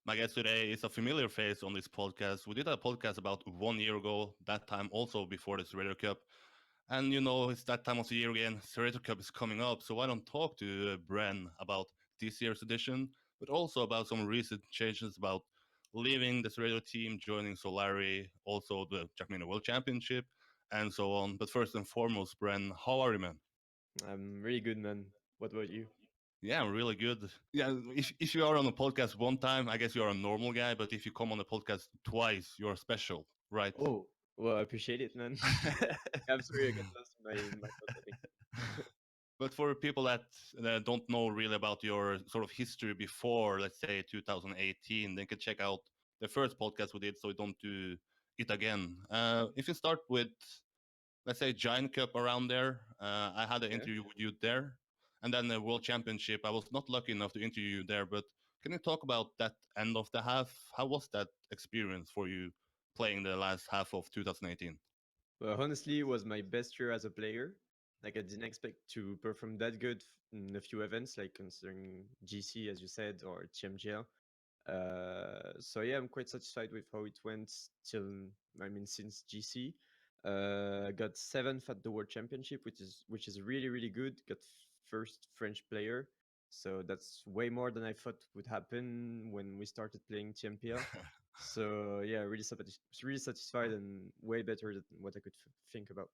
My guest today is a familiar face on this podcast. We did a podcast about 1 year ago, that time also before the ZrT Cup. And it's that time of the year again. ZrT Cup is coming up, so why don't talk to Bren about this year's edition, but also about some recent changes about leaving the ZrT team, joining Solary, also the TrackMania World Championship, and so on. But first and foremost, Bren, how are you, man? I'm really good, man. What about you? Yeah, I'm really good. Yeah, if you are on a podcast one time, I guess you're a normal guy. But if you come on the podcast twice, you're special, right? Oh, well, I appreciate it, man. I'm sorry I got lost in my thoughts, I think. But for people that don't know really about your sort of history before, let's say 2018, they can check out the first podcast we did, so we don't do it again. If you start with, let's say, Giant Cup around there, I had an Yeah. interview with you there, and then the World Championship. I was not lucky enough to interview you there, but can you talk about that end of the half? How was that experience for you playing the last half of 2018? Well, honestly, it was my best year as a player. Like, I didn't expect to perform that good in a few events, like considering GC, as you said, or TMGL. So yeah, I'm quite satisfied with how it went since GC. Got seventh at the World Championship, which is really really good. Got first French player, so that's way more than I thought would happen when we started playing TMPL. So yeah, really satisfied and way better than what I could think about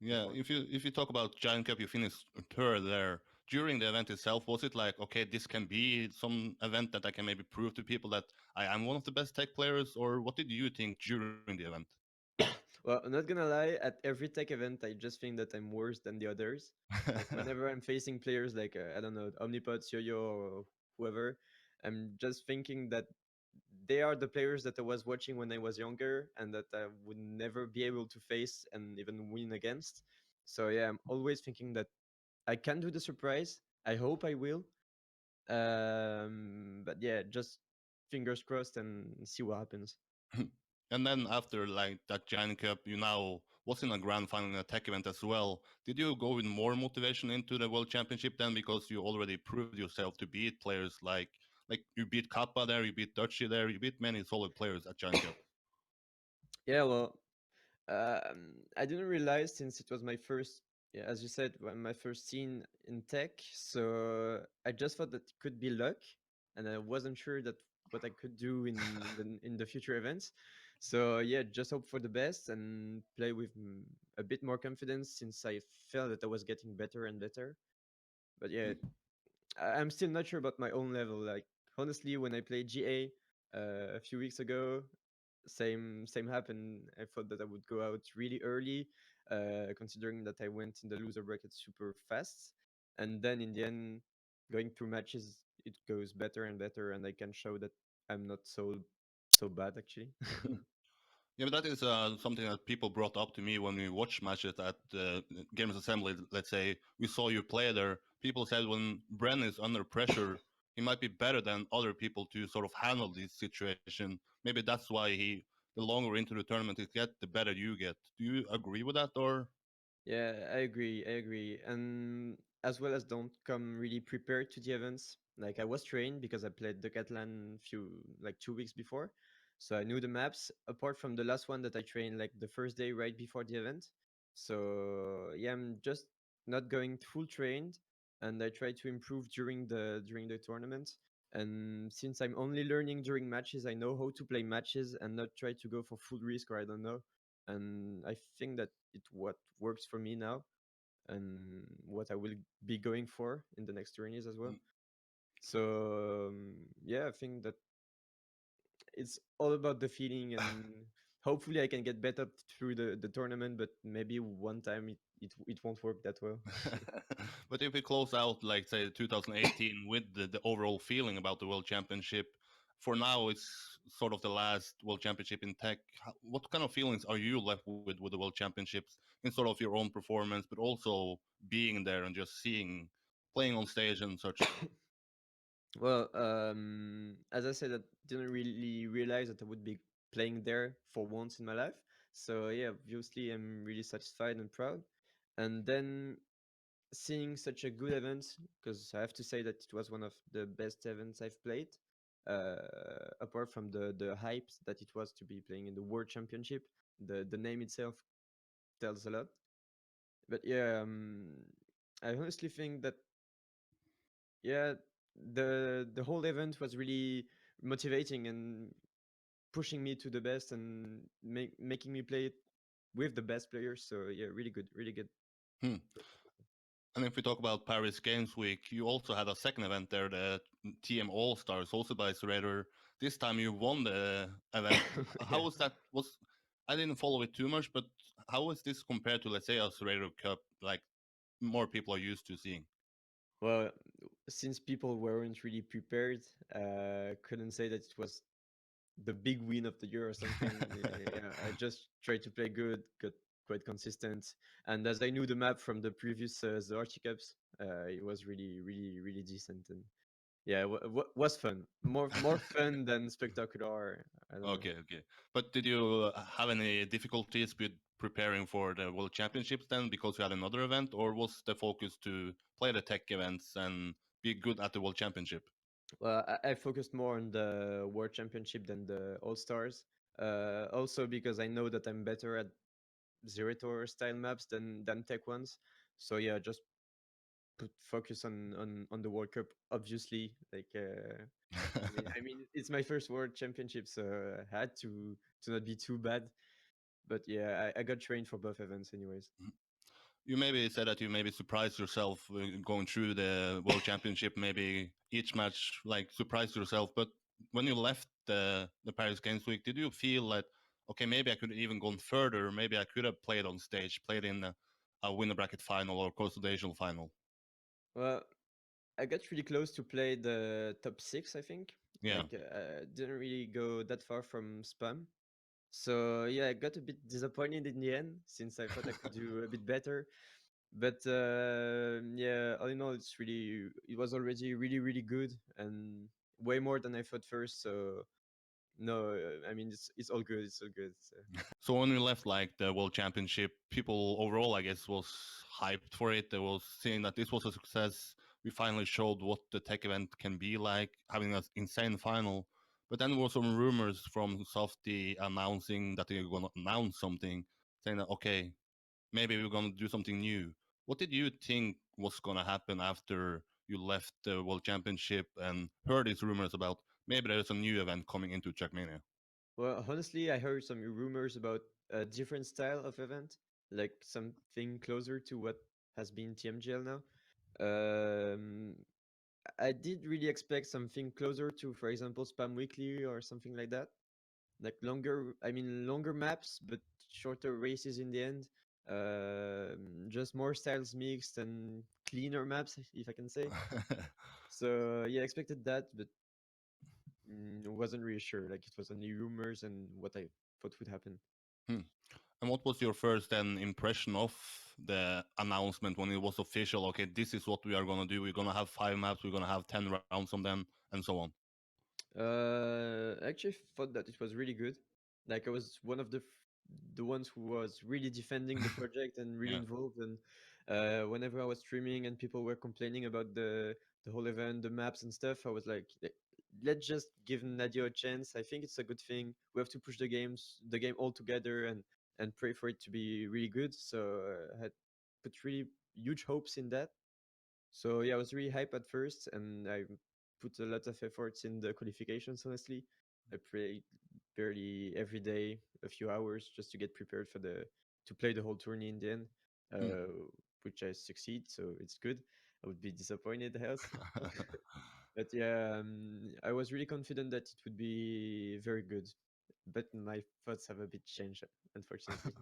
Yeah, before. if you talk about Giant Cup, you finished third there. During the event itself, was it like, okay, this can be some event that I can maybe prove to people that I am one of the best tech players, or what did you think during the event? Well, I'm not gonna lie, at every tech event, I just think that I'm worse than the others. Like whenever I'm facing players like I don't know, Omnipod, Yo-Yo, or whoever, I'm just thinking that they are the players that I was watching when I was younger and that I would never be able to face and even win against. So yeah, I'm always thinking that I can do the surprise. I hope I will. But yeah, just fingers crossed and see what happens. And then after like that Giant Cup, you now was in a grand final in a tech event as well. Did you go with more motivation into the World Championship then because you already proved yourself to beat players like you beat Kappa there, you beat Dutchy there, you beat many solid players at Giant Cup? Yeah, well, I didn't realize since it was my first, yeah, as you said, my first scene in tech. So I just thought that it could be luck, and I wasn't sure that what I could do in the future events. So yeah, just hope for the best and play with a bit more confidence since I felt that I was getting better and better. But yeah, I'm still not sure about my own level. Like honestly, when I played GA a few weeks ago, same happened. I thought that I would go out really early, considering that I went in the loser bracket super fast, and then in the end, going through matches, it goes better and better, and I can show that I'm not so bad actually. Yeah, but that is something that people brought up to me when we watched matches at Games Assembly. Let's say we saw you play there. People said when Bren is under pressure, he might be better than other people to sort of handle this situation. Maybe that's why the longer into the tournament you get, the better you get. Do you agree with that, or? Yeah, I agree. I agree. And as well as don't come really prepared to the events. Like I was trained because I played Decathlon few like 2 weeks before. So I knew the maps, apart from the last one that I trained like the first day right before the event. So yeah, I'm just not going full trained and I try to improve during the tournament. And since I'm only learning during matches, I know how to play matches and not try to go for full risk or I don't know, and I think that it what works for me now and what I will be going for in the next tourneys as well. So yeah, I think that it's all about the feeling and hopefully I can get better through the tournament, but maybe one time it won't work that well. But if we close out, like say 2018, with the overall feeling about the World Championship, for now it's sort of the last World Championship in tech. What kind of feelings are you left with the World Championships in sort of your own performance, but also being there and just seeing, playing on stage and such? Well, as I said, I didn't really realize that I would be playing there for once in my life. So yeah, obviously I'm really satisfied and proud. And then seeing such a good event, because I have to say that it was one of the best events I've played. apart from the hype that it was to be playing in the World Championship. The name itself tells a lot. But yeah, I honestly think that yeah, the whole event was really motivating and pushing me to the best and making me play it with the best players. So yeah, really good, really good. Hmm. And if we talk about Paris Games Week, you also had a second event there, the TM All Stars, hosted by ZrT. This time you won the event. How Yeah. was that? Was I didn't follow it too much, but how is this compared to, let's say, a ZrT Cup, like more people are used to seeing? Well, since people weren't really prepared, couldn't say that it was the big win of the year or something. Yeah, I just tried to play good, got quite consistent, and as I knew the map from the previous ZrT Cups, it was really, really, really decent, and yeah, was fun. More fun than spectacular. I don't know. Okay, okay. But did you have any difficulties with preparing for the World Championships then because you had another event, or was the focus to play the tech events and be good at the World Championship? Well, I focused more on the World Championship than the All Stars. Also because I know that I'm better at Zerator style maps than tech ones. So yeah, just put focus on the World Cup. Obviously, like I mean, it's my first World Championship, so I had to not be too bad. But yeah, I got trained for both events, anyways. You maybe said that you maybe surprised yourself going through the World Championship, maybe each match like surprised yourself. But when you left the Paris Games Week, did you feel that okay, maybe I could even gone further, maybe I could have played on stage, played in a winner bracket final or consolidational final? Well, I got really close to play the top six, I think. Yeah. Like, didn't really go that far from spam. So yeah, I got a bit disappointed in the end since I thought I could do a bit better. But yeah, all in all, it was already really, really good and way more than I thought first. So no, I mean it's all good. It's all good. So. So when we left like the World Championship, people overall, I guess, was hyped for it. They was seeing that this was a success. We finally showed what the tech event can be like, having an insane final. But then there were some rumors from Softy announcing that they're going to announce something, saying that okay, maybe we're going to do something new. What did you think was going to happen after you left the World Championship and heard these rumors about maybe there's a new event coming into Trackmania? Well, honestly, I heard some rumors about a different style of event, like something closer to what has been TMGL now. Um, I did really expect something closer to, for example, Spam Weekly or something like that. Like longer maps, but shorter races in the end. Just more styles mixed and cleaner maps, if I can say. So yeah, I expected that, but wasn't really sure. Like it was only rumors and what I thought would happen. Hmm. And what was your first then impression of the announcement when it was official? Okay, this is what we are gonna do. We're gonna have 5 maps. We're gonna have 10 rounds on them, and so on. I actually thought that it was really good. Like I was one of the ones who was really defending the project and really Yeah. involved. And whenever I was streaming and people were complaining about the whole event, the maps and stuff, I was like, let's just give Nadio a chance. I think it's a good thing. We have to push the game all together and pray for it to be really good. So I had put really huge hopes in that. So yeah, I was really hyped at first, and I put a lot of efforts in the qualifications. Honestly, I played barely every day, a few hours, just to get prepared for the to play the whole tourney in the end, Hmm. which I succeed. So it's good. I would be disappointed else, but yeah, I was really confident that it would be very good. But my thoughts have a bit changed, unfortunately.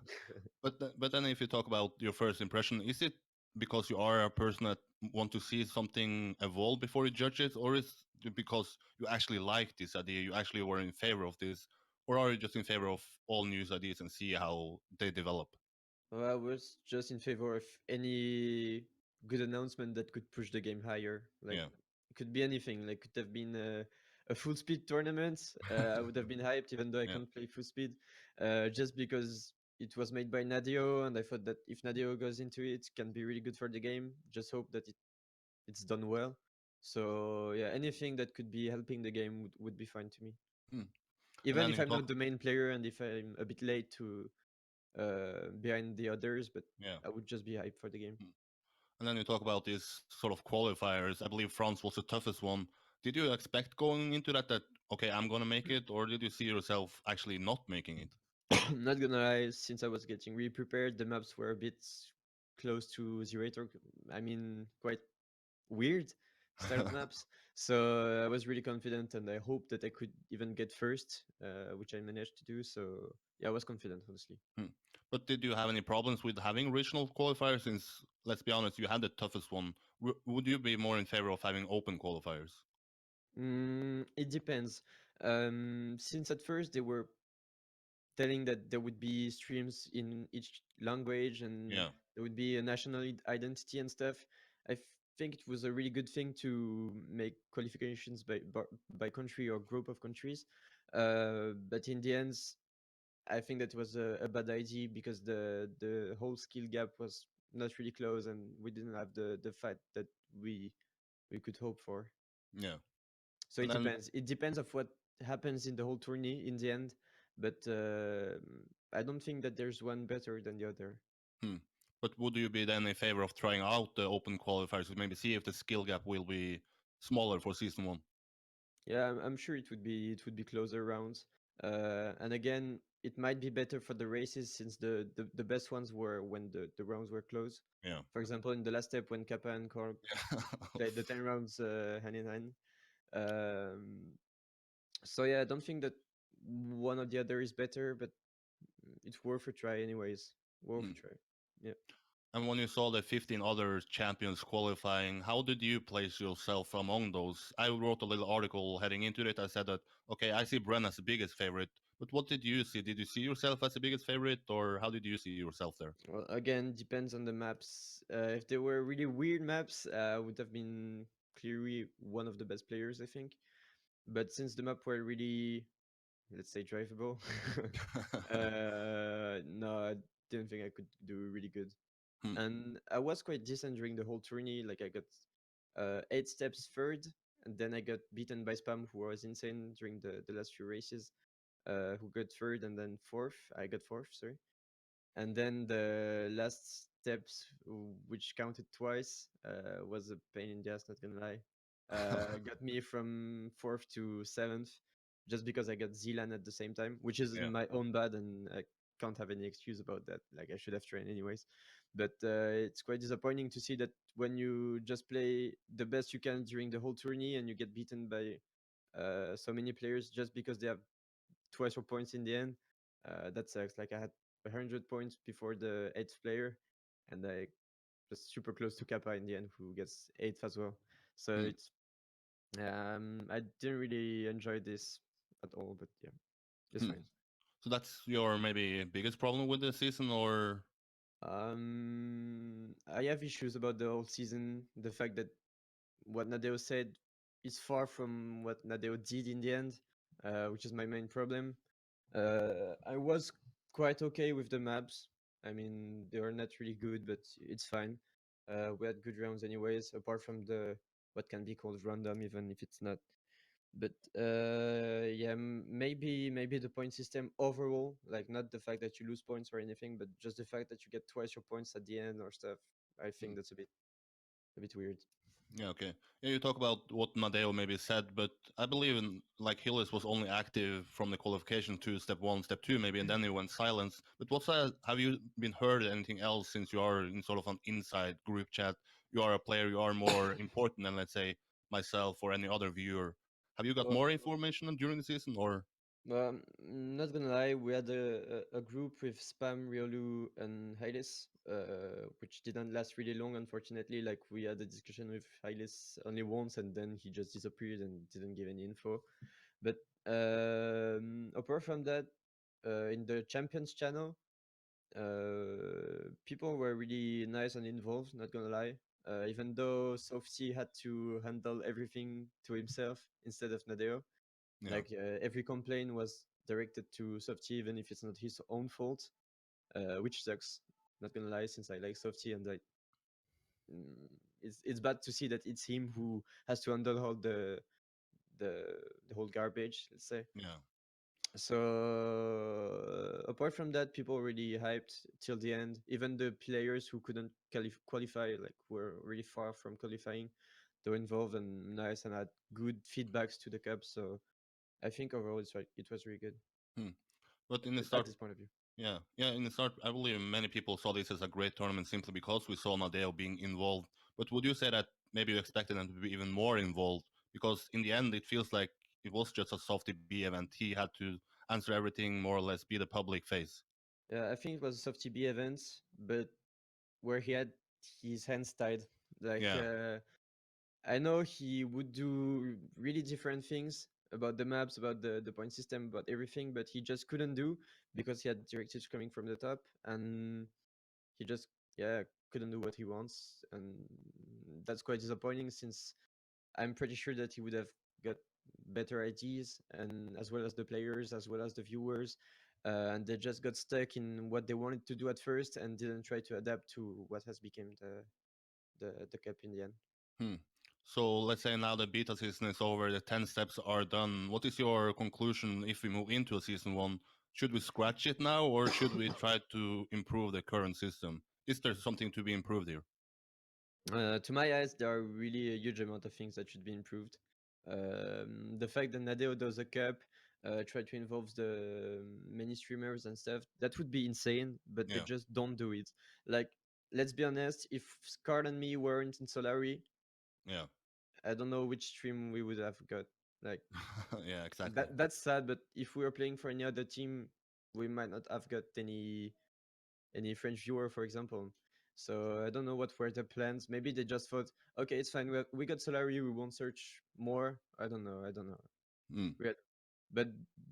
But then if you talk about your first impression, is it because you are a person that want to see something evolve before you judge it, or is it because you actually like this idea, you actually were in favor of this, or are you just in favor of all news ideas and see how they develop? Well, I was just in favor of any good announcement that could push the game higher. Like, Yeah. it could be anything. Like, could have been a full speed tournament. I would have been hyped, even though I Yeah. can't play full speed, just because it was made by Nadio, and I thought that if Nadio goes into it, it can be really good for the game. Just hope that it's done well. So yeah, anything that could be helping the game would be fine to me. Hmm. And Even then if you I'm not talk, the main player and if I'm a bit late to behind the others, but yeah. I would just be hyped for the game. Hmm. And then you talk about these sort of qualifiers. I believe France was the toughest one. Did you expect going into that okay, I'm gonna make it, or did you see yourself actually not making it? Not gonna lie, since I was getting really prepared, the maps were a bit close to ZrT, I mean, quite weird style of maps. So I was really confident, and I hoped that I could even get first, which I managed to do. So yeah, I was confident, honestly. Hmm. But did you have any problems with having regional qualifiers? Since let's be honest, you had the toughest one. Would you be more in favor of having open qualifiers? It depends. Since at first they were telling that there would be streams in each language and Yeah, there would be a national identity and stuff. I think it was a really good thing to make qualifications by country or group of countries. But in the end, I think that was a bad idea because the whole skill gap was not really close and we didn't have the fight that we could hope for. yeah. So And it then, depends. It depends of what happens in the whole tourney in the end. But I don't think that there's one better than the other. hmm. But would you be then in favor of trying out the open qualifiers to maybe see if the skill gap will be smaller for season one? Yeah, I'm sure it would be closer rounds. And again, it might be better for the races since the best ones were when the rounds were close. Yeah. For example, in the last step when Kappa and Korg played the 10 rounds hand in hand. Um, so yeah, I don't think that one or the other is better, but it's worth a try anyways. Worth a Hmm. try. Yeah. And when you saw the 15 other champions qualifying, how did you place yourself among those? I wrote a little article heading into it. I said that, okay, I see Bren as the biggest favorite, but what did you see? Did you see yourself as the biggest favorite, or how did you see yourself there? Well, again, depends on the maps. If they were really weird maps, I would have been clearly one of the best players, I think. But since the map were really, let's say, drivable, no, I didn't think I could do really good. Hmm. And I was quite decent during the whole tourney. Like I got 8 steps third, and then I got beaten by Spam, who was insane during the last few races. Who got third and then fourth. I got fourth, sorry. And then the last steps, which counted twice, was a pain in the ass, not gonna lie. Got me from fourth to seventh, just because I got ZLAN at the same time, which is Yeah. my own bad, and I can't have any excuse about that. Like I should have trained anyways. But it's quite disappointing to see that when you just play the best you can during the whole tourney and you get beaten by so many players just because they have twice your points in the end. That sucks. Like I had 100 points before the eighth player, and I was super close to Kappa in the end, who gets eighth as well. So Hmm. it's I didn't really enjoy this at all, but yeah, it's Hmm. fine. So that's your maybe biggest problem with the season, or I have issues about the whole season. The fact that what Nadeo said is far from what Nadeo did in the end, which is my main problem. I was quite okay with the maps. I mean, they are not really good, but it's fine. We had good rounds anyways, apart from the what can be called random, even if it's not. But yeah, maybe the point system overall, like not the fact that you lose points or anything, but just the fact that you get twice your points at the end or stuff. I hmm. think that's a bit weird. Yeah, okay. Yeah, you talk about what Nadeo maybe said, but I believe in like Hillis was only active from the qualification to step one, step two, maybe, and then he went silence. But what's that? Have you been heard anything else since you are in sort of an inside group chat? You are a player, you are more important than let's say myself or any other viewer. Have you got Well, more information during the season, or not gonna lie, we had a group with Spam, Riolu, and Hylis, which didn't last really long, unfortunately. Like, we had a discussion with Hylis only once, and then he just disappeared and didn't give any info. But apart from that, in the Champions channel, people were really nice and involved, not gonna lie. Even though Softy had to handle everything to himself instead of Nadeo. yeah, Like every complaint was directed to Softy, even if it's not his own fault, which sucks. Not gonna lie, since I like Softy and I, it's bad to see that it's him who has to handle all the the whole garbage, let's say. Yeah. So apart from that, people really hyped till the end. Even the players who couldn't qualify, like were really far from qualifying, they were involved and nice and had good feedbacks to the cup. So I think overall it was really good Hmm. But in the at start, this point of view. yeah, in the start, I believe many people saw this as a great tournament simply because we saw Nadeo being involved. But would you say that maybe you expected him to be even more involved? Because in the end, it feels like it was just a softy B event. He had to answer everything, more or less, be the public face. Yeah, I think it was a soft TB event, but where he had his hands tied. Like Yeah, I know he would do really different things about the maps, about the point system, about everything, but he just couldn't do because he had directives coming from the top, and he just yeah couldn't do what he wants, and that's quite disappointing since I'm pretty sure that he would have got better ideas, and as well as the players, as well as the viewers, and they just got stuck in what they wanted to do at first and didn't try to adapt to what has become the cup in the end. Hmm. So let's say now the beta season is over, the 10 steps are done. What is your conclusion if we move into a season one? Should we scratch it now or should we try to improve the current system? Is there something to be improved here? To my eyes, there are really a huge amount of things that should be improved. The fact that Nadeo does a cup, try to involve the many streamers and stuff, that would be insane, but they Yeah, just don't do it. Like, let's be honest, if Scar and me weren't in Solary, yeah, I don't know which stream we would have got. Like, yeah, exactly. that's sad, but if we were playing for any other team, we might not have got any French viewer, for example. So I don't know what were the plans. Maybe they just thought, okay, it's fine. We got Solary. We won't search more. I don't know. I don't know. Mm. We had, but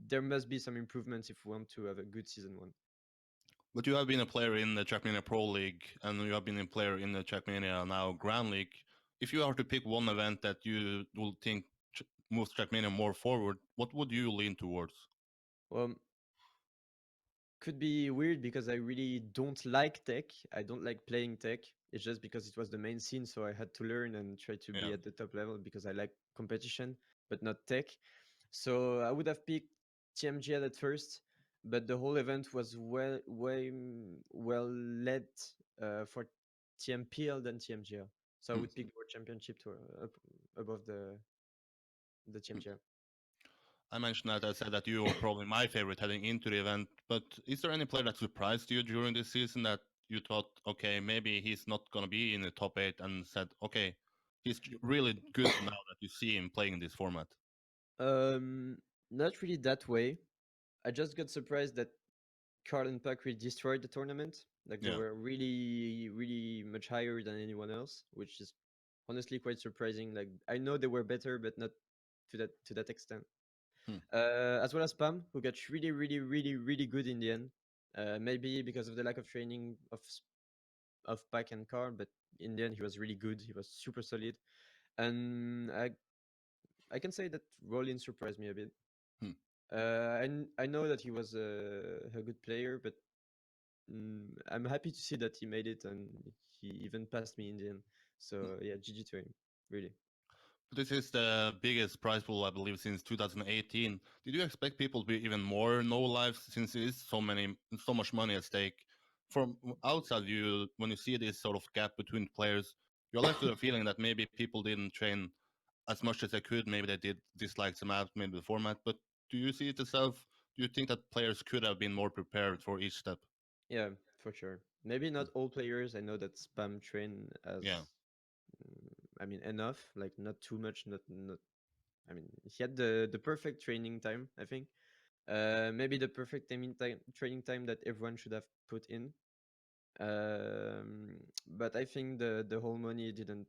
there must be some improvements if we want to have a good season one. But you have been a player in the Trackmania Pro League and you have been a player in the Trackmania now Grand League. If you are to pick one event that you will think moves Trackmania more forward, what would you lean towards? Well, could be weird because I really don't like tech. I don't like playing tech. It's just because it was the main scene, so I had to learn and try to Yeah. be at the top level because I like competition, but not tech. So I would have picked TMGL at first, but the whole event was well led for TMPL than TMGL. So I Hmm. would pick the World Championship to above the TMGL. I mentioned that I said that you were probably my favorite heading into the event, but is there any player that surprised you during this season that you thought, okay, maybe he's not going to be in the top eight and said, okay, he's really good now that you see him playing in this format? Um, Not really that way. I just got surprised that Carl and Pack really destroyed the tournament. Like they Yeah. were really much higher than anyone else, which is honestly quite surprising. Like I know they were better, but not to that extent. Hmm. As well as Pam, who got really good in the end. Maybe because of the lack of training of Pack and Carl, but in the end he was really good. He was super solid, and I can say that Rollin surprised me a bit. Hmm. I know that he was a good player, but I'm happy to see that he made it and he even passed me in the end. So yeah, GG to him, really. This is the biggest prize pool, I believe, since 2018. Did you expect people to be even more no lives since there is so much money at stake? From outside view, when you see this sort of gap between players, you're left with a feeling that maybe people didn't train as much as they could. Maybe they did dislike the map, maybe the format. But do you see it yourself? Do you think that players could have been more prepared for each step? Yeah, for sure. Maybe not all players. I know that Spam train as, Yeah. I mean, enough. Like not too much. Not. I mean, he had the perfect training time. I think. Maybe the perfect training time that everyone should have put in. But I think the whole money didn't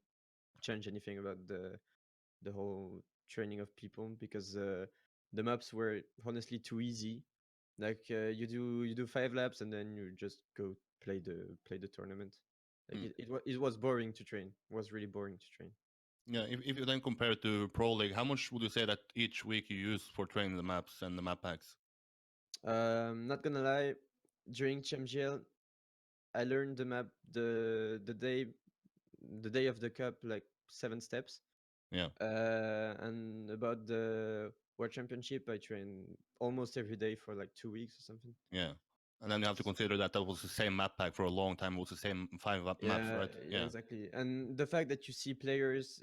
change anything about the whole training of people because the maps were honestly too easy. Like you do 5 laps and then you just go play the tournament. Like Hmm. it was boring to train. It was really boring to train. Yeah, if you then compare it to Pro League, how much would you say that each week you use for training the maps and the map packs? Not gonna lie, during ChamGL, I learned the map the day the day of the cup, like 7 steps. Yeah, And about the World Championship, I train almost every day for like 2 weeks or something. yeah. And then you have to So, consider that that was the same map pack for a long time. It was the same five maps, yeah, right? yeah, Yeah, exactly. And the fact that you see players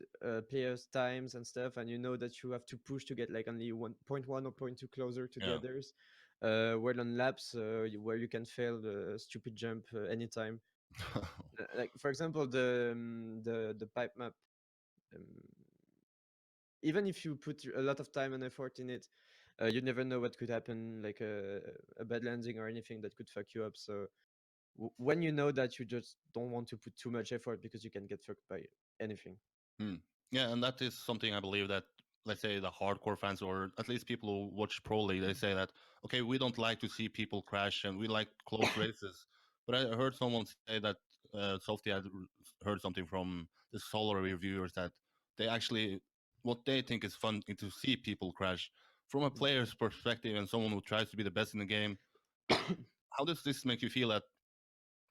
times and stuff, and you know that you have to push to get like only 1.1 or point 0.2 closer to the yeah. others. Well, on laps where you can fail the stupid jump anytime. Like for example, the pipe map. Um, Even if you put a lot of time and effort in it, you never know what could happen, like a bad landing or anything that could fuck you up. So when you know that, you just don't want to put too much effort because you can get fucked by anything. Hmm. Yeah, and that is something I believe that, let's say, the hardcore fans or at least people who watch Pro League, they say that, okay, we don't like to see people crash and we like close races. But I heard someone say that Softy had heard something from the Solary reviewers that they actually, what they think is fun is to see people crash. From a player's perspective and someone who tries to be the best in the game, how does this make you feel that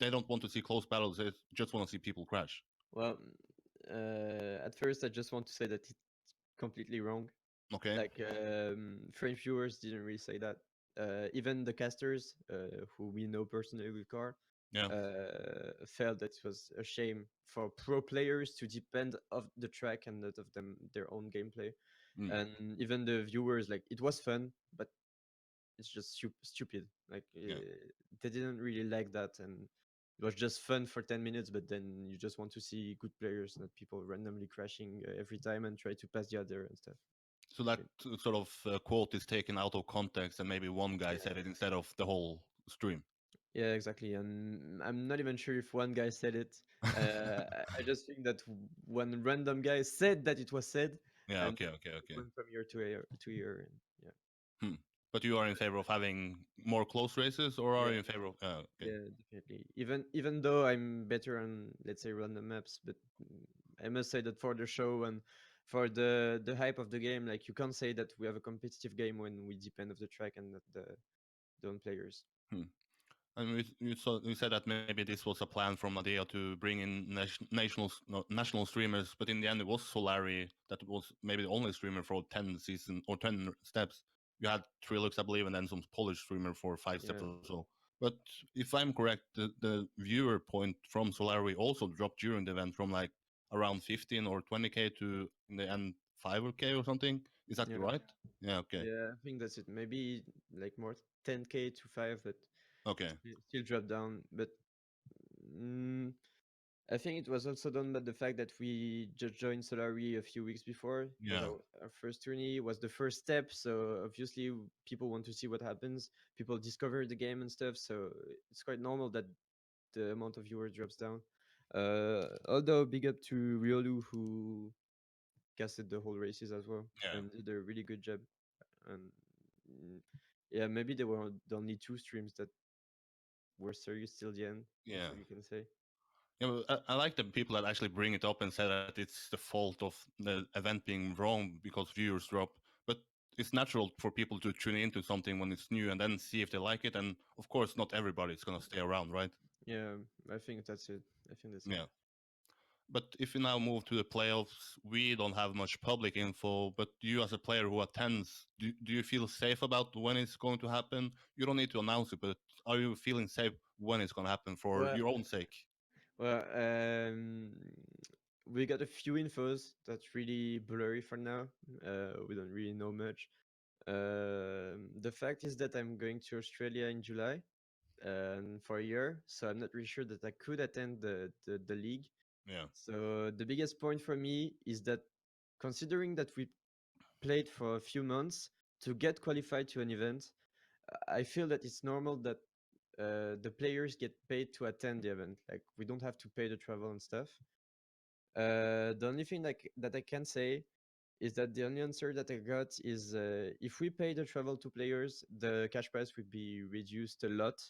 they don't want to see close battles, they just want to see people crash? Well, at first, I just want to say that it's completely wrong. Okay, Like French viewers didn't really say that. Even the casters, who we know personally with Car, yeah. felt that it was a shame for pro players to depend of the track and not of them their own gameplay. Mm, And even the viewers, like it was fun, but it's just stupid. Like yeah. they didn't really like that, and it was just fun for 10 minutes. But then you just want to see good players, not people randomly crashing every time and try to pass the other and stuff. So that Okay. sort of quote is taken out of context, and maybe one guy said Yeah. it instead of the whole stream. Yeah, exactly. And I'm not even sure if one guy said it. I just think that one random guy said that it was said, Yeah. and Okay. Okay. it Okay. went from year to year to year. And yeah, Hmm. But you are in favor of having more close races, or are yeah, you in favor of? Okay. yeah, definitely. Even though I'm better on, let's say, random maps, but I must say that for the show and for the hype of the game, like you can't say that we have a competitive game when we depend of the track and not the own players. Hmm. And you said that maybe this was a plan from Adea to bring in national streamers, but in the end it was Solary that was maybe the only streamer for 10 season or 10 steps. You had Trilux, I believe, and then some Polish streamer for 5 steps Yeah, or so. But if I'm correct, the viewer point from Solary also dropped during the event from like around 15 or 20K to in the end 5K or something. Is that yeah, right? Yeah. Okay. yeah. I think that's it. Maybe like more 10K to 5, but Okay. still drop down. But mm, I think it was also done by the fact that we just joined Solary a few weeks before. It was Yeah. our first tourney, it was the first step. So obviously, people want to see what happens. People discover the game and stuff. So it's quite normal that the amount of viewers drops down. Although big up to Riolu who casted the whole races as well Yeah. and did a really good job. And mm, yeah, maybe there were the only two streams that were serious till the end, if Yeah. you can say. Yeah, but I like the people that actually bring it up and say that it's the fault of the event being wrong because viewers drop. But it's natural for people to tune into something when it's new and then see if they like it. And of course, not everybody's gonna stay around, right? Yeah, I think that's it. I think that's it. Yeah. But if you now move to the playoffs, we don't have much public info. But you, as a player who attends, do you feel safe about when it's going to happen? You don't need to announce it, but are you feeling safe when it's going to happen for Well, your own sake? well, we got a few infos that's really blurry for now. We don't really know much. The fact is that I'm going to Australia in July for a year, so I'm not really sure that I could attend the league. Yeah. So the biggest point for me is that considering that we played for a few months to get qualified to an event, I feel that it's normal that the players get paid to attend the event. Like we don't have to pay the travel and stuff. The only thing that I can say is that the only answer that I got is if we pay the travel to players, the cash price would be reduced a lot,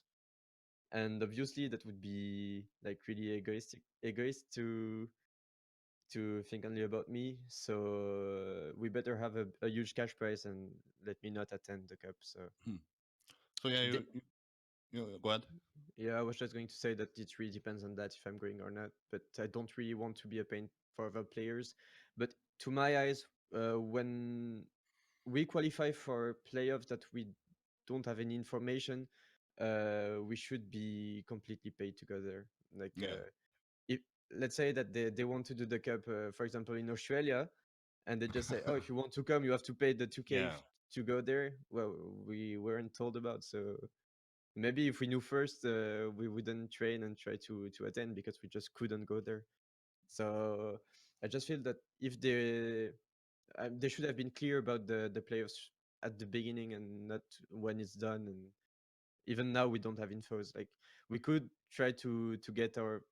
and obviously that would be like really egoist to think only about me. So we better have a huge cash price and let me not attend the cup. So Hmm. So yeah, the, Go ahead. Yeah, I was just going to say that it really depends on that if I'm going or not. But I don't really want to be a pain for other players. But to my eyes, when we qualify for playoffs that we don't have any information, we should be completely paid together. Like Yeah, if let's say that they want to do the cup, for example, in Australia, and they just say, "Oh, if you want to come, you have to pay the 2K yeah, to go there." Well, we weren't told about, so maybe if we knew first, we wouldn't train and try to attend because we just couldn't go there. So I just feel that if they should have been clear about the playoffs at the beginning and not when it's done. And even now we don't have infos. Like we could try to get our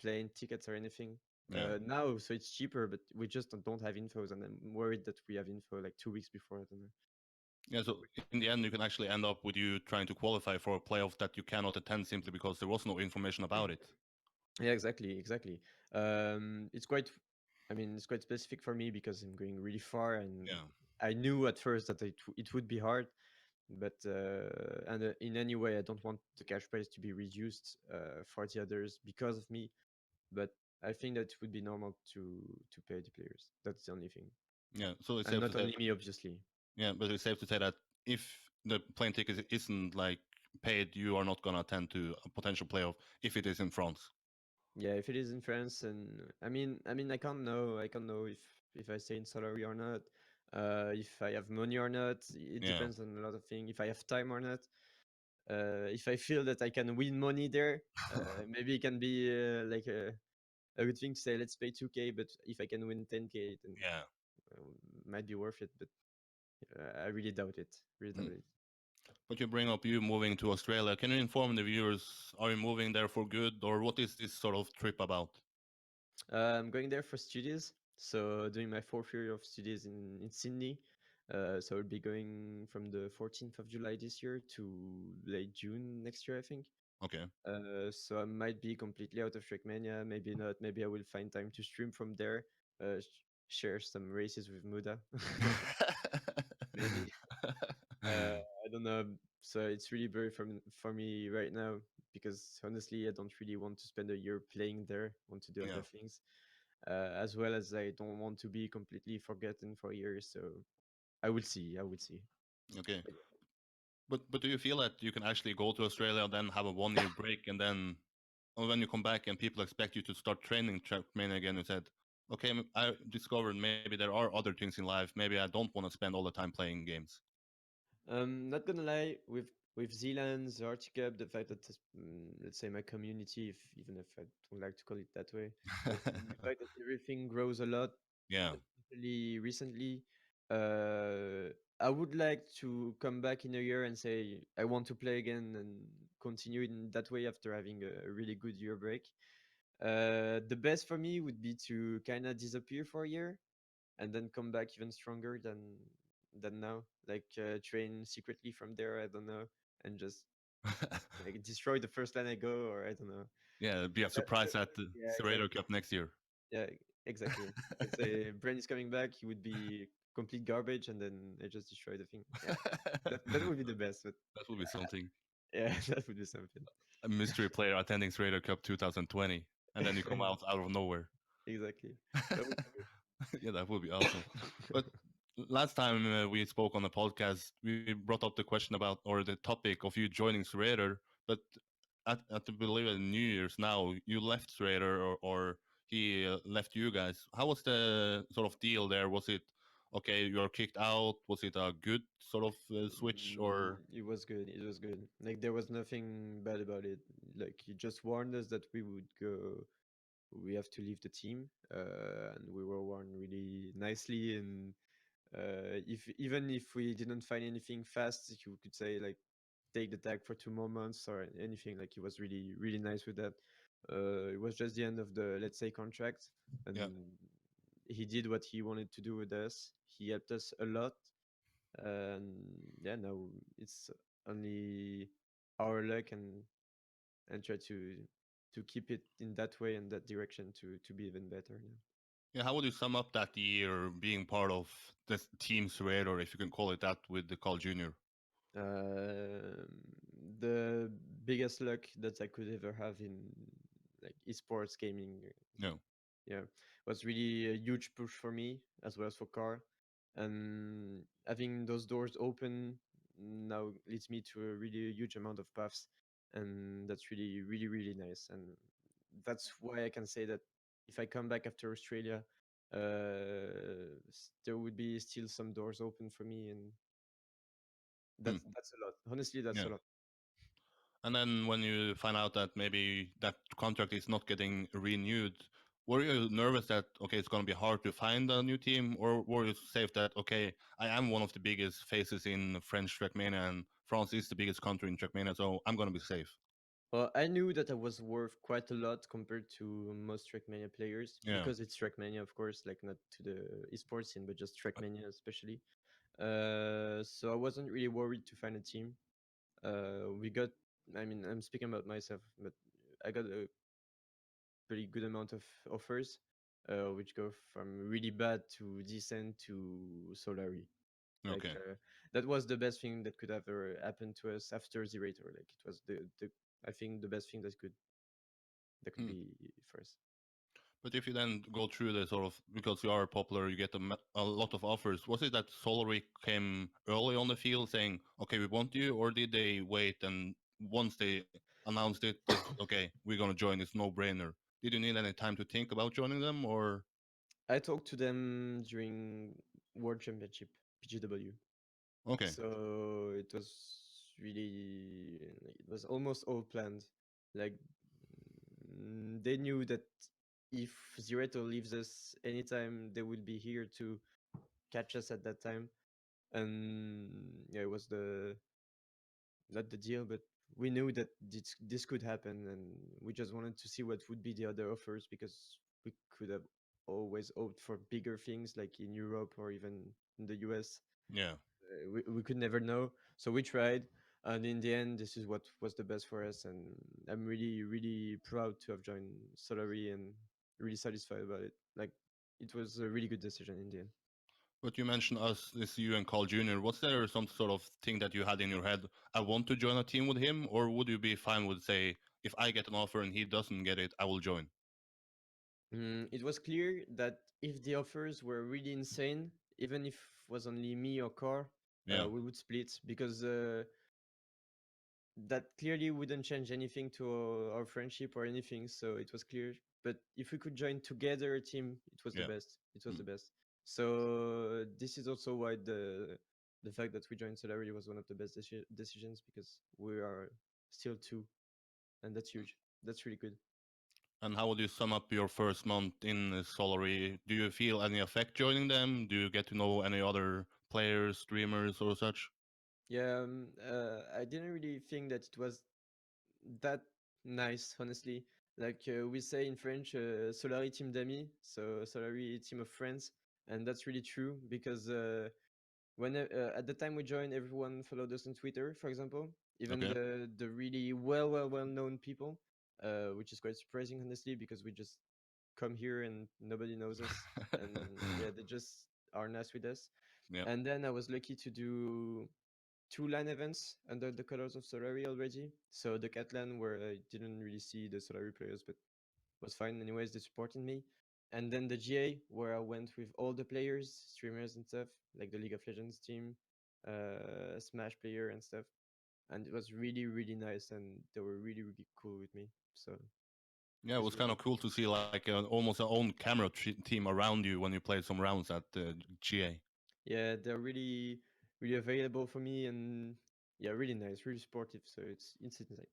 plane tickets or anything yeah, now, so it's cheaper, but we just don't have infos, and I'm worried that we have info like 2 weeks before. I don't know. yeah. So in the end, you can actually end up with you trying to qualify for a playoff that you cannot attend simply because there was no information about it. Yeah, exactly. It's quite, I mean, it's quite specific for me because I'm going really far, and Yeah, I knew at first that it would be hard, but in any way, I don't want the cash prize to be reduced for the others because of me. But I think that it would be normal to pay the players. That's the only thing, yeah. So it's and safe to not say, only me, obviously. yeah, but it's safe to say that if the plane ticket isn't like paid, you are not gonna attend to a potential playoff if it is in France. Yeah, if it is in France, and I mean, I can't know. I can't know if I stay in Solary or not. If I have money or not. It Yeah, depends on a lot of things. If I have time or not. If I feel that I can win money there, maybe it can be like a good thing to say, let's pay 2K. But if I can win 10K, then yeah. might be worth it. But I really doubt it. Really doubt Mm. it. But you bring up you moving to Australia. Can you inform the viewers? Are you moving there for good, or what is this sort of trip about? I'm going there for studies. So doing my fourth year of studies in Sydney. So I'll be going from the 14th of July this year to late June next year, I think. Okay. So I might be completely out of Trackmania. Maybe not. Maybe I will find time to stream from there. Share some races with Muda. Maybe. I don't know. So it's really blurry for me right now because honestly, I don't really want to spend a year playing there. I want to do Yeah. other things, as well as I don't want to be completely forgotten for years. So I will see. I will see. Okay. But do you feel that you can actually go to Australia and then have a 1 year break and then when you come back and people expect you to start training Trackmania again, you said, okay, I discovered maybe there are other things in life. Maybe I don't want to spend all the time playing games. Not gonna lie, with ZLAN, ZrT Cup, the fact that let's say my community, if even if I don't like to call it that way, but the fact that everything grows a lot, Yeah. especially recently, uh, I would like to come back in a year and say I want to play again and continue in that way after having a really good year break. The best for me would be to kind of disappear for a year and then come back even stronger than now. Like train secretly from there. I don't know, and just like destroy the first line I go, or I don't know. Yeah, be a That, that, surprise at the yeah, ZrT exactly. Cup next year. Yeah, exactly. Let's say Bren is coming back, he would be complete garbage, and then I just destroy the thing. Yeah, that would be the best. But That would be something. yeah, that would be something. A mystery player attending ZrT Cup 2020, and then you come out of nowhere. Exactly. That would be Yeah, that would be awesome. But last time we spoke on the podcast, we brought up the question about or the topic of you joining ZrT, but at the believe it New Year's now you left ZrT or he left you guys. How was the sort of deal there? Was it okay? You're kicked out. Was it a good sort of switch or It was good. It was good. Like there was nothing bad about it. Like he just warned us that we would go. We have to leave the team, and we were warned really nicely. And if even if we didn't find anything fast, you could say like take the tag for 2 more months or anything. Like he was really nice with that. It was just the end of the, let's say, contract, yeah? and he did what he wanted to do with us. He helped us a lot, and yeah, now it's only our luck and try to keep it in that way and that direction to be even better now. Yeah, how would you sum up that year being part of this team ZrT, or if you can call it that, with the Carl Junior? Um, the biggest luck that I could ever have in like esports gaming. Yeah. Yeah, was really a huge push for me as well as for car, and having those doors open now leads me to a really huge amount of paths, and that's really nice. And that's why I can say that if I come back after Australia, there would be still some doors open for me, and Hmm. that's a lot. Honestly, that's Yeah. a lot. And then when you find out that maybe that contract is not getting renewed, were you nervous that okay, it's going to be hard to find a new team, or were you safe that okay, I am one of the biggest faces in French Trackmania, and France is the biggest country in Trackmania, so I'm going to be safe. Well, I knew that I was worth quite a lot compared to most Trackmania players Yeah. because it's Trackmania, of course, like not to the esports scene, but just Trackmania especially. So I wasn't really worried to find a team. We got, I mean, I'm speaking about myself, but I got a pretty good amount of offers, which go from really bad to decent to Solary. Like Okay. that was the best thing that could ever happen to us after ZrT. Like it was the I think the best thing that could Hmm. be for us. But if you then go through the sort of because you are popular, you get a lot of offers. Was it that Solary came early on the field saying, "Okay, we want you," or did they wait and once they announced it, it's okay, we're gonna join. It's no brainer. Did you need any time to think about joining them, or I talked to them during World Championship PGW, okay, so it was really it was almost all planned. Like they knew that if Zireto leaves us anytime, they will be here to catch us at that time. And yeah, it was the not the deal, but we knew that this could happen, and we just wanted to see what would be the other offers because we could have always hoped for bigger things like in Europe or even in the US. yeah? We could never know, so we tried, and in the end, this is what was the best for us. And I'm really proud to have joined Solary and really satisfied about it. Like it was a really good decision in the end. But you mentioned us, this you and Carl Jr. Was there some sort of thing that you had in your head? I want to join a team with him, or would you be fine with say, if I get an offer and he doesn't get it, I will join? It was clear that if the offers were really insane, even if it was only me or Car, Yeah. we would split because that clearly wouldn't change anything to our friendship or anything. So it was clear. But if we could join together a team, it was the Yeah. best. It was Hmm. the best. So this is also why the fact that we joined Solary was one of the best decisions because we are still two, and that's huge. That's really good. And how would you sum up your first month in Solary? Do you feel any effect joining them? Do you get to know any other players, streamers, or such? Yeah, I didn't really think that it was that nice, honestly. Like we say in French, Solary team d'amis, so Solary team of friends, and that's really true because when at the time we joined, everyone followed us on Twitter, for example, even Okay. the really well known people, which is quite surprising, honestly, because we just come here and nobody knows us, and yeah, they just are nice with us. Yeah. And then I was lucky to do two LAN events under the colors of Solary already. So the Catlan where I didn't really see the Solary players, but was fine anyways. They supported me. And then the GA where I went with all the players, streamers and stuff, like the League of Legends team, Smash player and stuff. And it was really nice, and they were really cool with me. So Yeah, it this was is kind what. of cool to see like almost an own camera team around you when you played some rounds at GA. Yeah, they're really available for me, and yeah, really nice, really supportive. So it's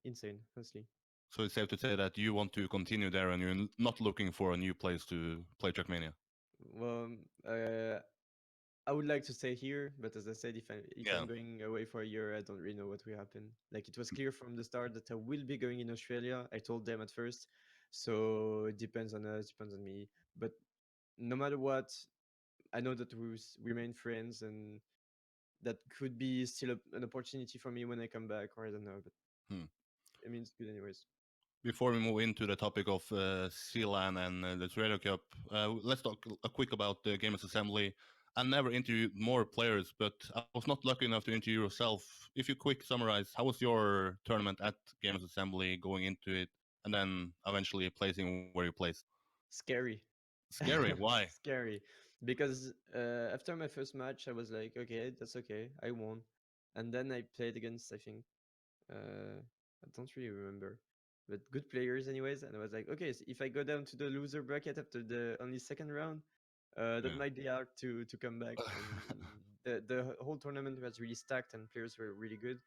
insane, honestly. So it's safe to say that you want to continue there and you're not looking for a new place to play Trackmania. Well, I would like to stay here, but as I said, if Yeah. I'm going away for a year, I don't really know what will happen. Like it was clear from the start that I will be going in Australia. I told them at first, so it depends on us, depends on me. But no matter what, I know that we will remain friends, and that could be still an opportunity for me when I come back, or I don't know. But Hmm. I mean, it's good anyways. Before we move into the topic of ZLAN and the ZrT Cup, let's talk a quick about the Gamers Assembly. I never interviewed more players, but I was not lucky enough to interview yourself. If you quick summarize, how was your tournament at Gamers Assembly going into it, and then eventually placing where you placed? Scary. Scary. Why? Scary, because after my first match I was like, okay, that's okay, I won. And then I played against, I think, I don't really remember, but good players anyways. And I was like, okay, so if I go down to the loser bracket after the only second round, that Yeah. might be hard to come back. And the whole tournament was really stacked and players were really good.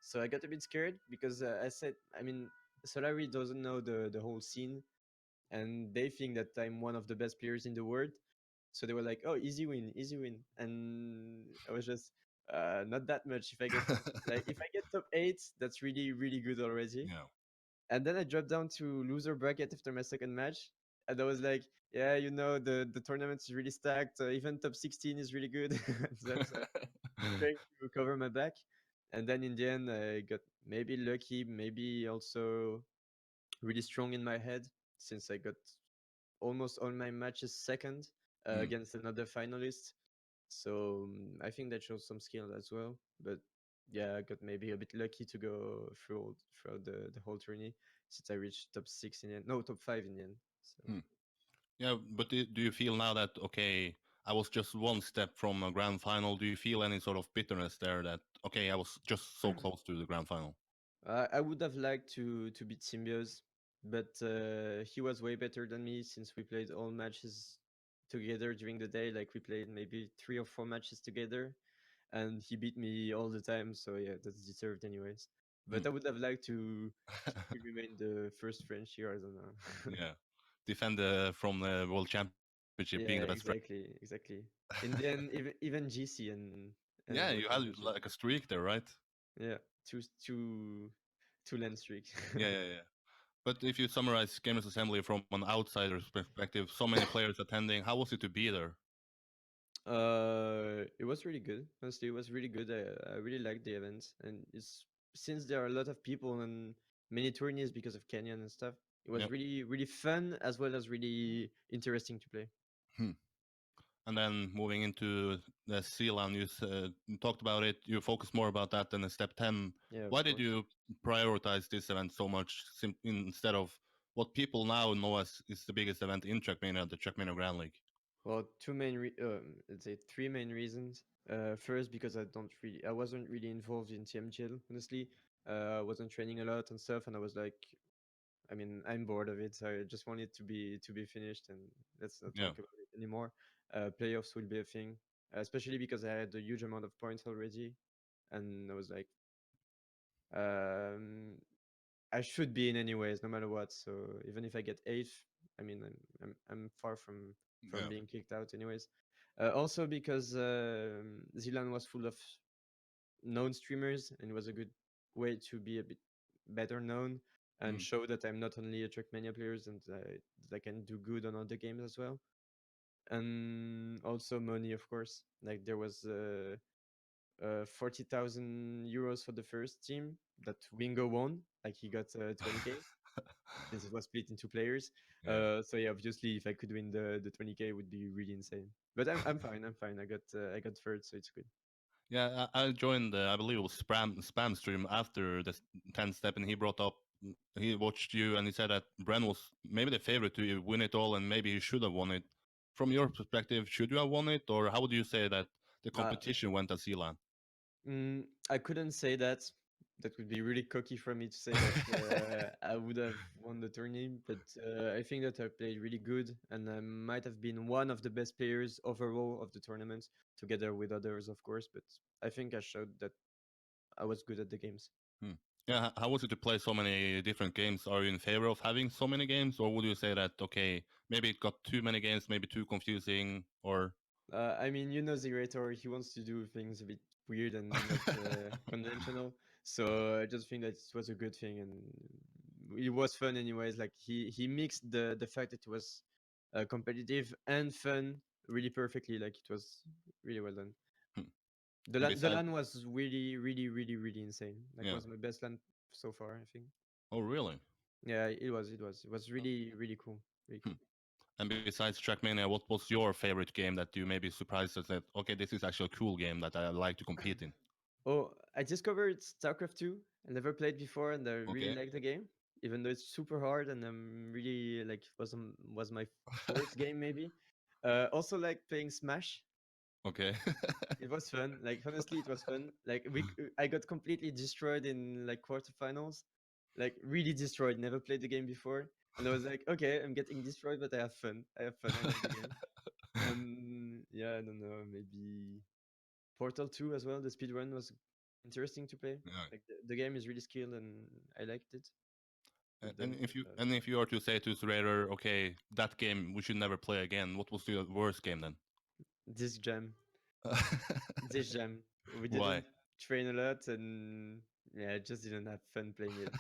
So I got a bit scared because I said, I mean, Solary doesn't know the whole scene, and they think that I'm one of the best players in the world. So they were like, "Oh, easy win," and I was just not that much. If I get top eight, that's really really good already. Yeah. And then I dropped down to loser bracket after my second match, and I was like, "Yeah, you know the tournament is really stacked. Even top 16 is really good." So I was trying to cover my back, and then in the end, I got maybe lucky, maybe also really strong in my head since I got almost all my matches second Mm. against another finalist. So I think that shows some skill as well. But yeah, I got maybe a bit lucky to go throughout the whole tourney since I reached top six in the end. No, top five in the end. So Hmm. Yeah, but do you feel now that okay, I was just one step from a grand final? Do you feel any sort of bitterness there that okay, I was just so close to the grand final? I would have liked to beat Symbios, but he was way better than me since we played all matches together during the day. Like we played maybe 3 or 4 matches together, and he beat me all the time. So yeah, that's deserved anyways. Hmm. But I would have liked to remain the first French here. I don't know. Yeah, defend from the world championship, being the best Yeah, friend. exactly. In the end, even GC Yeah, and you world had championship. like a streak there, right? Yeah, two land streak. Yeah, yeah, yeah. But if you summarize Gamers Assembly from an outsider's perspective, so many players attending, how was it to be there? It was really good. Honestly, it was really good. I really liked the event, and it's since there are a lot of people and many tourneys because of Canyon and stuff. It was Yep. really really fun as well as really interesting to play. Hmm. And then moving into the ZLAN, you talked about it. You focused more about that than in step 10. Yeah, of Why did course. you prioritize this event so much instead of what people now know as is the biggest event in Trackmania, the Trackmania Grand League? Well, let's say three main reasons. First, because I wasn't really involved in TMGL. Honestly, I wasn't training a lot and stuff, and I was like, I mean, I'm bored of it. So I just want it to be finished, and let's not Yeah. talk about it anymore. Playoffs will be a thing, especially because I had a huge amount of points already, and I was like, um, I should be in anyways, no matter what. So even if I get eighth, I mean, I'm far from Yeah. being kicked out anyways. Also because ZLAN was full of known streamers, and it was a good way to be a bit better known and Mm. show that I'm not only a Trackmania player and that I can do good on other games as well. And also money, of course. Like there was 40,000 euros for the first team that Wingo won. Like he got 20k since it was split into players. Yeah. So yeah, obviously if I could win the 20k, it would be really insane. But I'm fine. I'm fine. I got third, so it's good. Yeah, I joined, I believe it was spam stream after the 10th step, and he brought up, he watched you, and he said that Bren was maybe the favorite to win it all, and maybe he should have won it. From your perspective, should you have won it, or how would you say that the Uh, competition went at Zealand? I couldn't say that. That would be really cocky for me to say that I would have won the tourney, but I think that I played really good, and I might have been one of the best players overall of the tournament, together with others, of course. But I think I showed that I was good at the games. Hmm. Yeah, how was it to play so many different games? Are you in favor of having so many games, or would you say that okay, maybe it got too many games, maybe too confusing, or I mean, you know, ZrT, he wants to do things a bit weird and not conventional. So I just think that it was a good thing, and it was fun anyways. Like he mixed the fact that it was competitive and fun really perfectly. Like it was really well done. hmm. The And LAN, the besides, LAN was really, really, really, really insane. Like yeah. was my best LAN so far, I think. Oh, really? Yeah, it was. It was really, really cool. Really Hmm. cool. And besides Trackmania, what was your favorite game that you maybe surprised us that okay, this is actually a cool game that I like to compete in? Oh, I discovered Starcraft 2. I never played before, and I really Okay. like the game, even though it's super hard. And I'm really like was my first game maybe. Also like playing Smash. Okay. It was fun. Like honestly, it was fun. Like I got completely destroyed in like quarterfinals, like really destroyed. Never played the game before, and I was like, okay, I'm getting destroyed, but I have fun. I have fun. I like the game. And yeah, I don't know, maybe Portal 2 as well. The speedrun was interesting to play. Yeah. Like the game is really skilled, and I liked it. But And then, if you are to say to Zerator, okay, that game we should never play again. What was your worst game then? this jam, this jam, we Why? didn't train a lot, and yeah, I just didn't have fun playing it.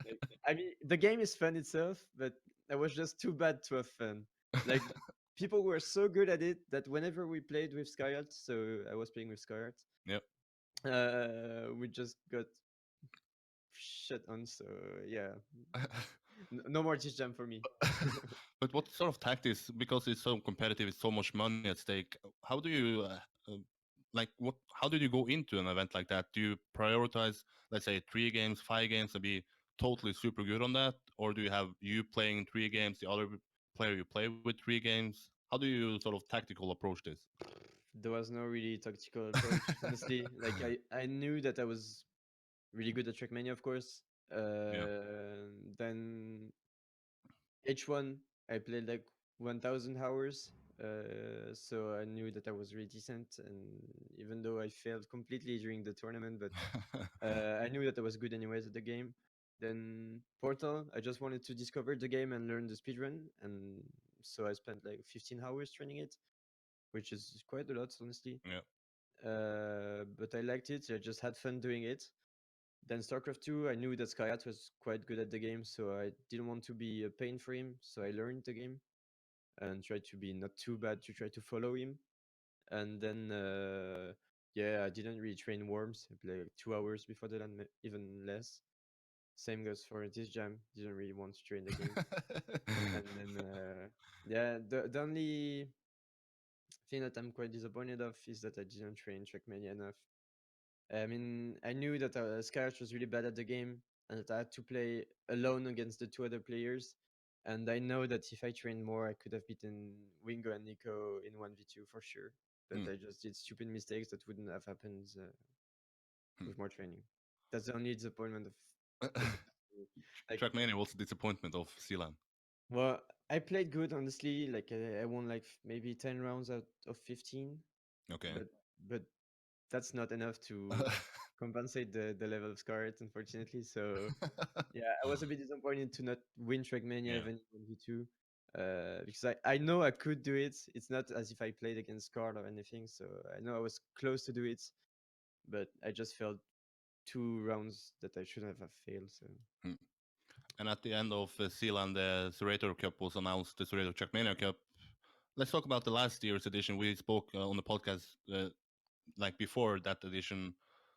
Like, I mean, the game is fun itself, but I was just too bad to have fun. Like people were so good at it that whenever we played with Skyart, so I was playing with Skyart, Yep. we just got shit on. So yeah, no more this jam for me. But what sort of tactics? Because it's so competitive, it's so much money at stake. How do you like what? How did you go into an event like that? Do you prioritize, let's say, 3 games, 5 games, and be totally super good on that, or do you have you playing 3 games, the other player you play with 3 games? How do you sort of tactical approach this? There was no really tactical approach, honestly. Like I knew that I was really good at Trackmania, of course. Yeah. Then H1, I played like 1,000 hours. So I knew that I was really decent, and even though I failed completely during the tournament, but I knew that I was good anyways at the game. Then Portal, I just wanted to discover the game and learn the speedrun, and so I spent like 15 hours training it, which is quite a lot, honestly. Yeah. But I liked it. I just had fun doing it. Then StarCraft 2, I knew that Skyat was quite good at the game, so I didn't want to be a pain for him. So I learned the game and tried to be not too bad to try to follow him. And then, yeah, I didn't really train Worms. I played like 2 hours before the land, even less. Same goes for this jam. Didn't really want to train the game. And then, yeah, the only thing that I'm quite disappointed of is that I didn't train Trackmania enough. I mean, I knew that Skyrush was really bad at the game and that I had to play alone against the two other players. And I know that if I trained more, I could have beaten Wingo and Nico in 1v2 for sure. But Hmm. I just did stupid mistakes that wouldn't have happened Hmm. with more training. That's the only disappointment of the game. Like, Trackmania was a disappointment of ZLAN. well, I played good, honestly. Like, I won like maybe 10 rounds out of 15. Okay. But but that's not enough to compensate the level of Scarlet, unfortunately. So yeah, I was a bit disappointed to not win Trackmania Yeah. even in 1v2. Because I know I could do it. It's not as if I played against Scar or anything, so I know I was close to do it, but I just felt 2 rounds that I shouldn't have failed. So Hmm. And at the end of ZLAN, the ZrT Cup was announced, the ZrT TrackMania Cup. Let's talk about the last year's edition. We spoke on the podcast like before that edition.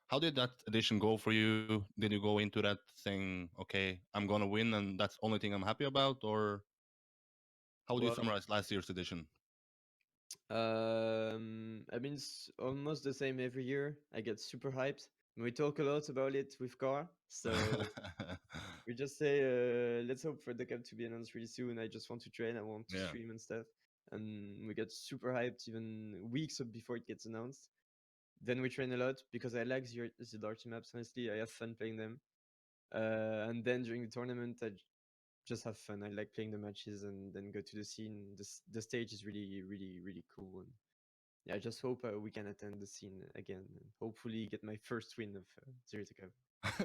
How did that edition go for you? Did you go into that saying, okay, I'm gonna win and that's the only thing I'm happy about, or how would you well, summarize last year's edition? I mean, it's almost the same every year. I get super hyped. We talk a lot about it with Car, so we just say, let's hope for the cup to be announced really soon. I just want to train, I want to Yeah. stream and stuff. And we get super hyped even weeks before it gets announced. Then we train a lot because I like ZRT maps, honestly. I have fun playing them. And then during the tournament, just have fun. I like playing the matches and then go to the scene. The stage is really, really, really cool. And yeah, I just hope we can attend the scene again and hopefully get my first win of ZRT Cup.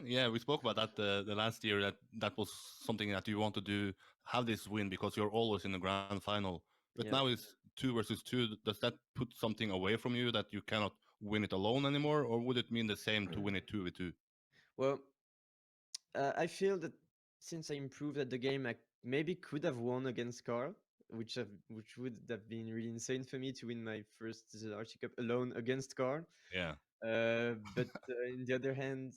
Yeah, we spoke about that the last year that that was something that you want to do, have this win because you're always in the grand final. But now Yeah. it's 2 versus 2. Does that put something away from you that you cannot win it alone anymore, or would it mean the same to win it 2v2? Well, I feel that since I improved at the game, I maybe could have won against Carl, which would have been really insane for me to win my first ZRT Cup alone against Carl. Yeah. But in the other hand,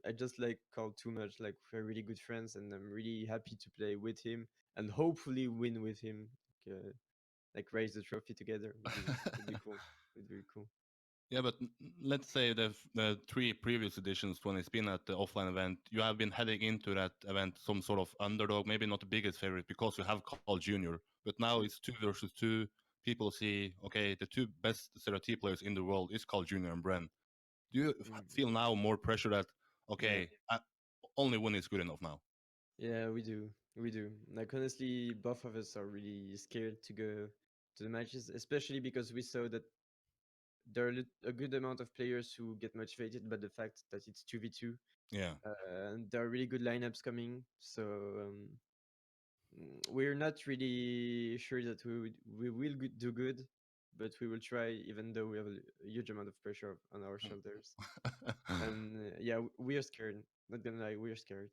I just like Carl too much. Like we're really good friends, and I'm really happy to play with him and hopefully win with him like raise the trophy together. Would be cool. Would be cool. Yeah, but let's say the three previous editions when it's been at the offline event, you have been heading into that event some sort of underdog, maybe not the biggest favorite because you have Carl Jr. But now Mm, it's 2 versus 2. People see, okay, the two best ZRT players in the world is Carl Jr. and Bren. Do you mm. feel now more pressure that, Yeah, okay, only one is good enough now? yeah, we do. We do. Like honestly, both of us are really scared to go to the matches, especially because we saw that there are a good amount of players who get motivated by the fact that it's 2v2. Yeah. And there are really good lineups coming. So we're not really sure that we will do good, but we will try, even though we have a huge amount of pressure on our shoulders. And yeah, we are scared. Not gonna lie, we are scared.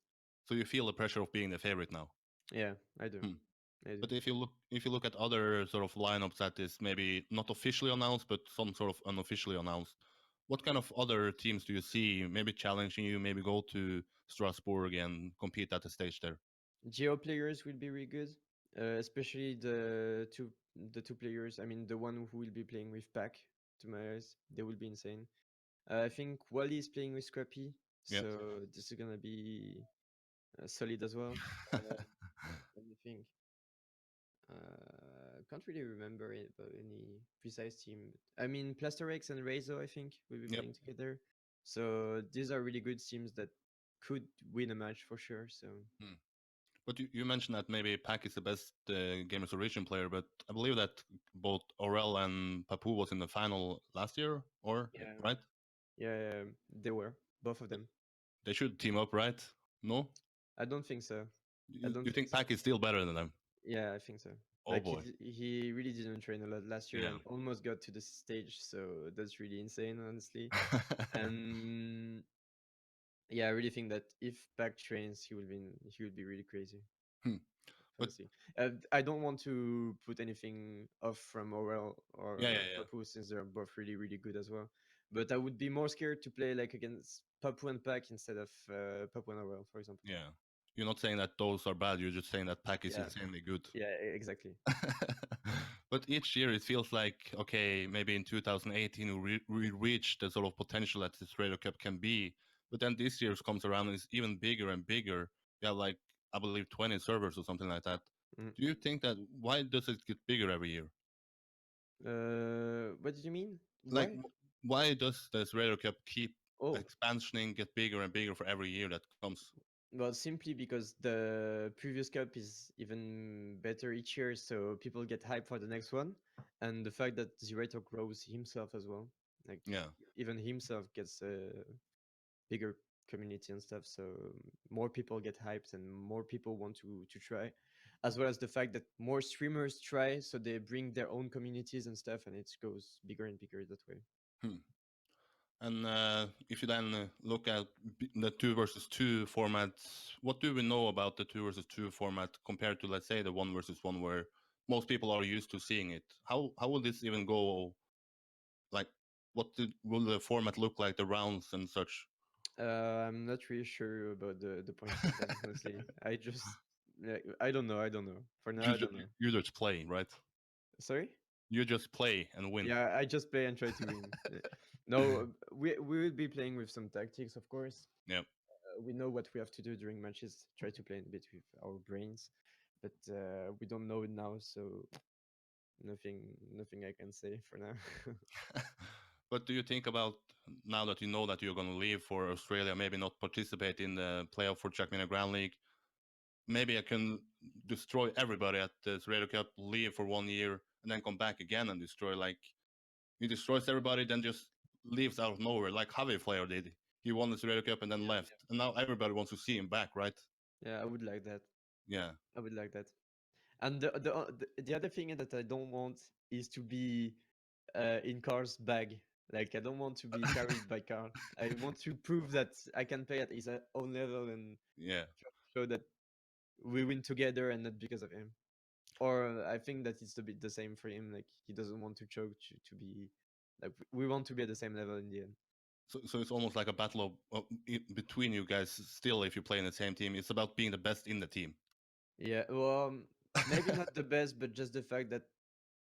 So you feel the pressure of being the favorite now. Yeah, I do. Hmm. I do. But if you look at other sort of lineups that is maybe not officially announced, but some sort of unofficially announced, what kind of other teams do you see maybe challenging you, maybe go to Strasbourg and compete at the stage there? Geo players will be really good, especially the two players. I mean, the one who will be playing with Pack. To my eyes, they will be insane. I think Wally is playing with Scrappy, Yeah. so this is gonna be solid as well. Let me think. Can't really remember it, about any precise team. I mean, Plasterex and Rezo, I think, will be Yep. playing together. So these are really good teams that could win a match for sure. So Hmm. But you mentioned that maybe Pack is the best Gamers Origin player, but I believe that both Aurel and Papu was in the final last year, or yeah, right? yeah, they were both of them. They should team up, right? No? I don't think so. I You don't think think so. Pack is still better than them? Yeah, I think so. Oh Like boy. he really didn't train a lot last year Yeah. and almost got to the stage. So that's really insane, honestly. And yeah, I really think that if Pack trains, he will be really crazy. Hmm. But Honestly, I don't want to put anything off from Orel yeah, or yeah, yeah. Papu since they're both really really good as well. But I would be more scared to play like against Papu and Pack instead of Papu and Orel, for example. Yeah. You're not saying that those are bad. You're just saying that Pack is Yeah, insanely good. yeah, exactly. But each year it feels like, okay, maybe in 2018 we reached the sort of potential that this Raider Cup can be. But then this year's comes around and it's even bigger and bigger. You have like, I believe, 20 servers or something like that. Mm. Do you think that, why does it get bigger every year? What did you mean? Like, Why? why does this Raider Cup keep Oh, expansioning, get bigger and bigger for every year that comes? well, simply because the previous cup is even better each year, so people get hyped for the next one, and the fact that ZrT grows himself as well, like Yeah. even himself gets a bigger community and stuff, so more people get hyped and more people want to try, as well as the fact that more streamers try, so they bring their own communities and stuff, and it goes bigger and bigger that way. Hmm. And if you then look at the 2 versus 2 formats, what do we know about the 2 versus 2 format compared to, let's say, the 1 versus 1, where most people are used to seeing it? How will this even go? Like, will the format look like, the rounds and such? I'm not really sure about the point system, honestly. I don't know. I don't know. For now, You I just, don't know. you just play, right? Sorry? You just play and win. Yeah, I just play and try to win. No, we will be playing with some tactics, of course. Yeah. We know what we have to do during matches. Try to play a bit with our brains, but we don't know it now, so nothing I can say for now. But do you think about, now that you know that you're going to leave for Australia, maybe not participate in the playoff for TrackMania Grand League? Maybe I can destroy everybody at this Radio Cup, leave for 1 year, and then come back again and destroy. Like, he destroys everybody, then just leaves out of nowhere, like Javi Flair did. He won this Radio Cup and then left, and now everybody wants to see him back, right? Yeah, I would like that. Yeah. I would like that. And the other thing that I don't want is to be in Carl's bag. Like I don't want to be carried by Carl. I want to prove that I can play at his own level and Yeah. show that we win together and not because of him. Or I think that it's a bit the same for him. Like he doesn't want to choke to be like we want to be at the same level in the end. So it's almost like a battle between you guys. Still, if you play in the same team, it's about being the best in the team. Yeah. Well, maybe not the best, but just the fact that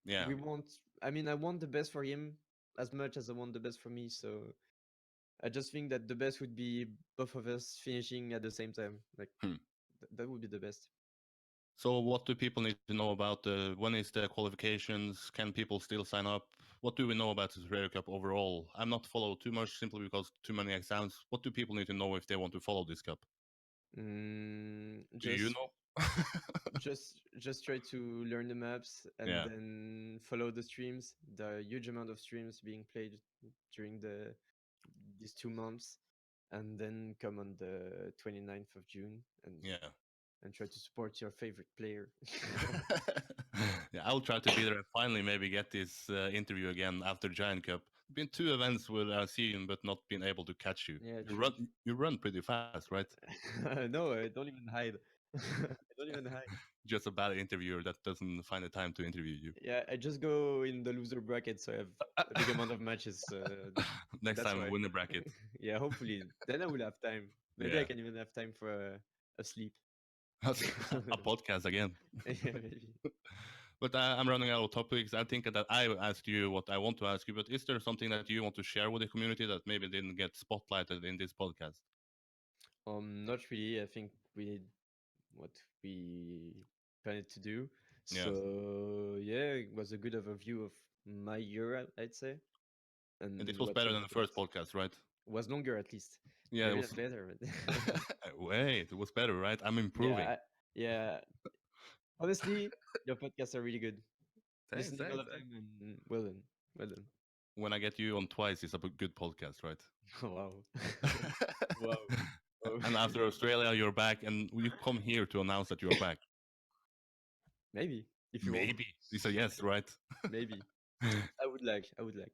Yeah. we want. I mean, I want the best for him as much as I want the best for me. So I just think that the best would be both of us finishing at the same time. Like Hmm. that would be the best. So, what do people need to know about when is the qualifications? Can people still sign up? What do we know about this Ryder Cup overall? I'm not followed too much simply because too many exams. What do people need to know if they want to follow this cup? Mm, Do you just know? just try to learn the maps and Yeah, then follow the streams. The huge amount of streams being played during these 2 months, and then come on the 29th of June yeah. and try to support your favorite player. Yeah, I'll try to be there and finally maybe get this interview again after Giant Cup. Been two events where I've seen but not been able to catch you. Yeah, You true. run, you run pretty fast, right? No, I don't even hide. I don't even hide. Just a bad interviewer that doesn't find the time to interview you. Yeah, I just go in the loser bracket, so I have a big amount of matches. Next That's time, why. win the bracket. Yeah, hopefully. Then I will have time. Maybe I Yeah, can even have time for a sleep. a podcast again. Yeah, maybe. But I'm running out of topics. I think that I asked you what I want to ask you. But is there something that you want to share with the community that maybe didn't get spotlighted in this podcast? Not really. I think we did what we planned to do. Yeah, So yeah, it was a good overview of my year, I'd say, and this and was what to better than the expect. first podcast, right? Was longer at least. Yeah, it Maybe was. not better, but Wait, it was better, right? I'm improving. yeah, yeah. Honestly, your podcasts are really good. Thanks, Listening all thanks, of thanks. them and well done, well done. When I get you on twice, it's a good podcast, right? Wow, wow, wow. And after Australia, you're back, and you come here to announce that you're back. Maybe if you want, Maybe it's a yes, right? maybe I would like. I would like.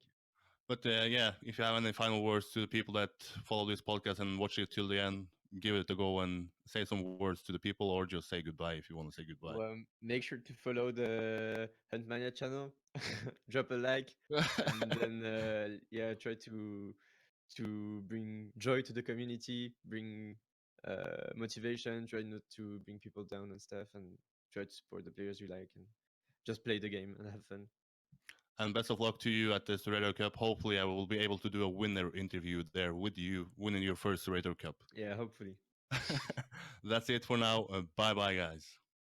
But yeah, if you have any final words to the people that follow this podcast and watch it till the end, give it a go and say some words to the people, or just say goodbye if you want to say goodbye. Well, make sure to follow the Huntmania channel, drop a like, and then yeah, try to bring joy to the community, bring motivation, try not to bring people down and stuff, and try to support the players you like, and just play the game and have fun. And best of luck to you at the ZrT Cup. Hopefully, I will be able to do a winner interview there with you, winning your first ZrT Cup. Yeah, hopefully. That's it for now. Bye bye, guys.